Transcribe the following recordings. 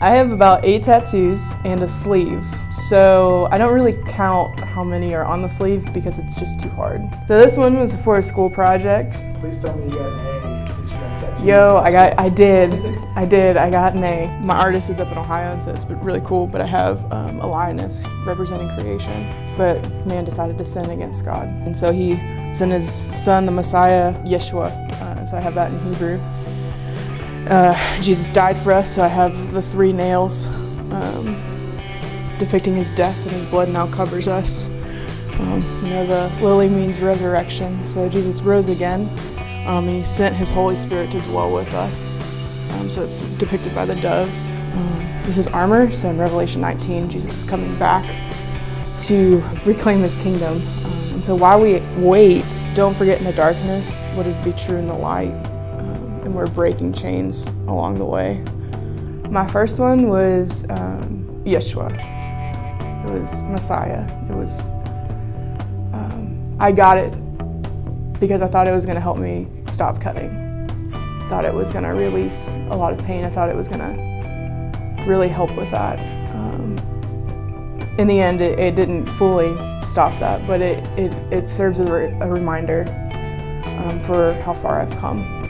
I have about 8 tattoos and a sleeve, so I don't really count how many are on the sleeve because it's just too hard. So this one was for a school project. Please tell me you got an A since you got a tattoo. Yo, I did. I got an A. My artist is up in Ohio, so it's really cool, but I have a lioness representing creation. But man decided to sin against God, and so he sent his son, the Messiah, Yeshua, so I have that in Hebrew. Jesus died for us, so I have the 3 nails depicting his death, and his blood now covers us. You know, the lily means resurrection, so Jesus rose again, and he sent his Holy Spirit to dwell with us. So it's depicted by the doves. This is armor, so in Revelation 19, Jesus is coming back to reclaim his kingdom. And so while we wait, don't forget in the darkness what is to be true in the light. And we're breaking chains along the way. My first one was Yeshua. It was Messiah. It was, I got it because I thought it was gonna help me stop cutting. I thought it was gonna release a lot of pain. I thought it was gonna really help with that. In the end, it didn't fully stop that, but it serves as a reminder for how far I've come.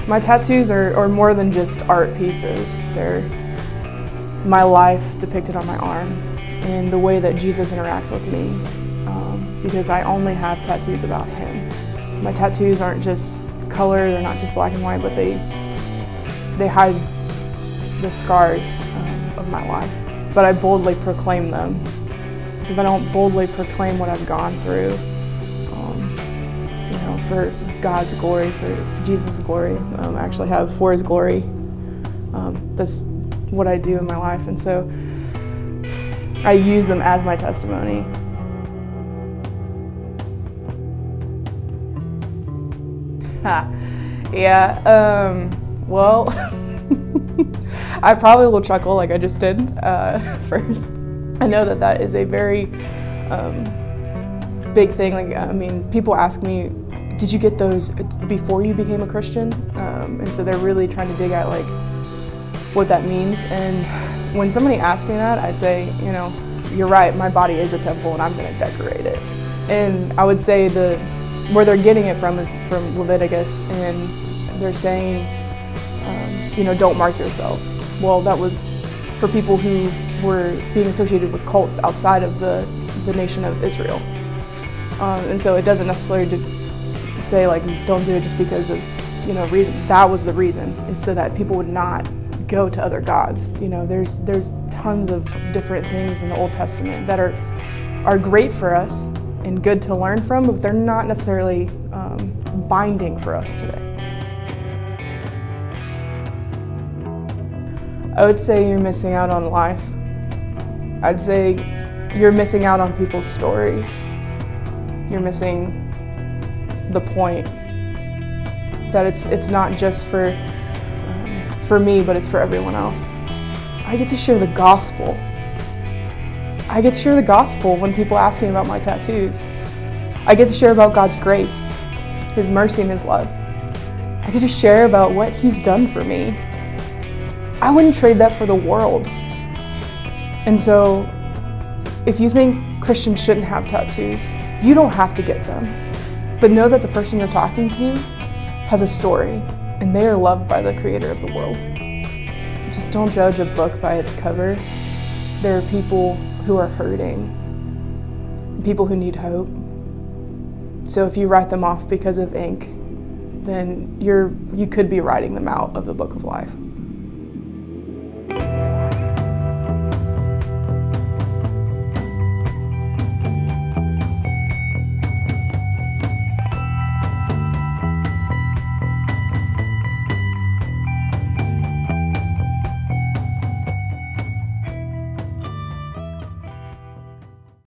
My tattoos are more than just art pieces. They're my life depicted on my arm and the way that Jesus interacts with me, because I only have tattoos about him. My tattoos aren't just color, they're not just black and white, but they hide the scars of my life. But I boldly proclaim them, because if I don't boldly proclaim what I've gone through, you know, for God's glory, for Jesus' glory, I actually have for his glory. That's what I do in my life, and so I use them as my testimony. Yeah, well, I probably will chuckle like I just did first. I know that is a very big thing. Like, I mean, people ask me, did you get those before you became a Christian? And so they're really trying to dig at like what that means. And when somebody asks me that, I say, you know, you're right, my body is a temple and I'm gonna decorate it. And I would say where they're getting it from is from Leviticus, and they're saying, you know, don't mark yourselves. Well, that was for people who were being associated with cults outside of the nation of Israel. And so it doesn't necessarily say like, don't do it just because of, you know, reason. That was the reason, is so that people would not go to other gods. You know, there's tons of different things in the Old Testament that are great for us and good to learn from, but they're not necessarily binding for us today. I would say you're missing out on life. I'd say you're missing out on people's stories. You're missing the point that it's not just for me, but it's for everyone else. I get to share the gospel. I get to share the gospel when people ask me about my tattoos. I get to share about God's grace, his mercy, and his love. I get to share about what he's done for me. I wouldn't trade that for the world. And so, if you think Christians shouldn't have tattoos, you don't have to get them. But know that the person you're talking to has a story, and they are loved by the creator of the world. Just don't judge a book by its cover. There are people who are hurting, people who need hope. So if you write them off because of ink, then you could be writing them out of the book of life.